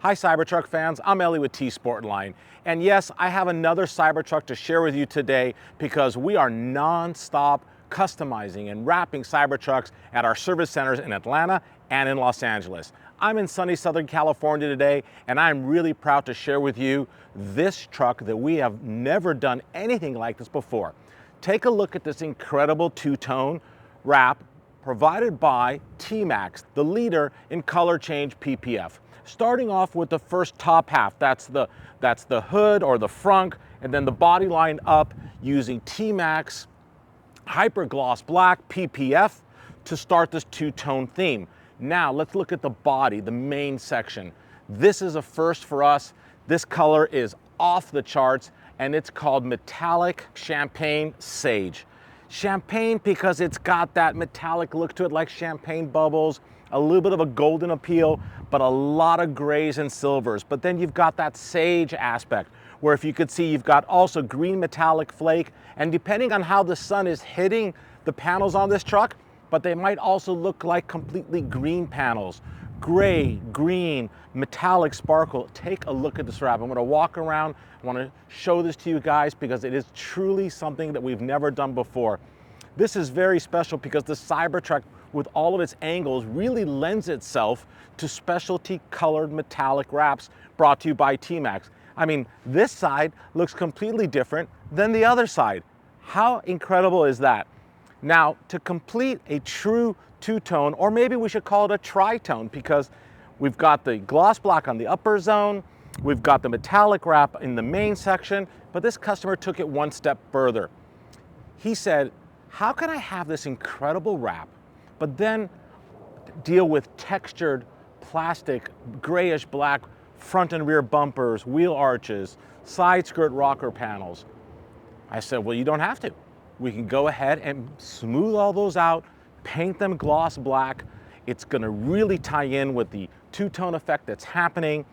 Hi Cybertruck fans, I'm Ellie with T-sportline. And yes, I have another Cybertruck to share with you today because we are non-stop customizing and wrapping Cybertrucks at our service centers in Atlanta and in Los Angeles. I'm in sunny Southern California today, and I'm really proud to share with you this truck that we have never done anything like this before. Take a look at this incredible two-tone wrap provided by TMaxx, the leader in color change PPF. Starting off with the first top half, that's the hood or the front, and then the body line up using TMaxx Hyper Gloss Black PPF to start this two-tone theme. Now let's look at the body, the main section. This is a first for us. This color is off the charts, and it's called Metallic Champagne Sage. Champagne because it's got that metallic look to it, like champagne bubbles, a little bit of a golden appeal, but a lot of grays and silvers. But then you've got that sage aspect, where if you could see, you've got also green metallic flake, and depending on how the sun is hitting the panels on this truck, but they might also look like completely green panels. Gray, green, metallic sparkle. Take a look at this wrap. I'm gonna walk around, I wanna show this to you guys because it is truly something that we've never done before. This is very special because the Cybertruck, with all of its angles, really lends itself to specialty colored metallic wraps brought to you by TMaxx. I mean, this side looks completely different than the other side. How incredible is that? Now, to complete a true two-tone, or maybe we should call it a tri-tone, because we've got the gloss black on the upper zone, we've got the metallic wrap in the main section, but this customer took it one step further. He said, how can I have this incredible wrap, but then deal with textured plastic, grayish black front and rear bumpers, wheel arches, side skirt rocker panels? I said, well, you don't have to. We can go ahead and smooth all those out, paint them gloss black. It's gonna really tie in with the two-tone effect that's happening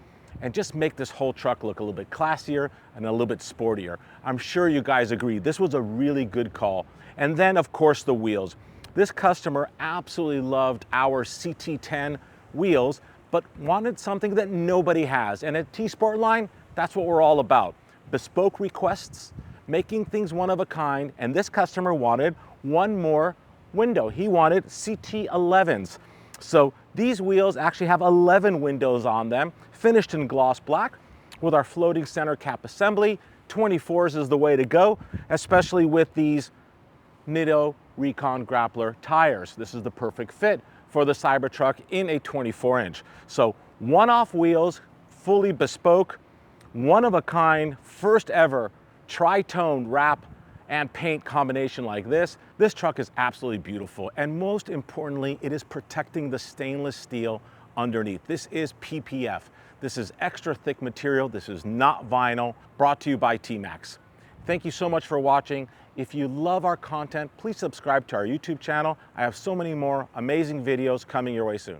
and just make this whole truck look a little bit classier and a little bit sportier. I'm sure you guys agree. This was a really good call. And then, of course, the wheels. This customer absolutely loved our CT10 wheels, but wanted something that nobody has. And at T-sportline, that's what we're all about. Bespoke requests, making things one of a kind, and this customer wanted one more window. He wanted CT11s. So these wheels actually have 11 windows on them, finished in gloss black with our floating center cap assembly. 24s is the way to go, especially with these Nitto Recon Grappler tires. This is the perfect fit for the Cybertruck in a 24-inch. So one-off wheels, fully bespoke, one of a kind, first ever tri-tone wrap and paint combination like this. This truck is absolutely beautiful, and most importantly, it is protecting the stainless steel underneath. This is PPF. This is extra thick material. This is not vinyl. Brought to you by TMaxx. Thank you so much for watching. If you love our content, please subscribe to our YouTube channel. I have so many more amazing videos coming your way soon.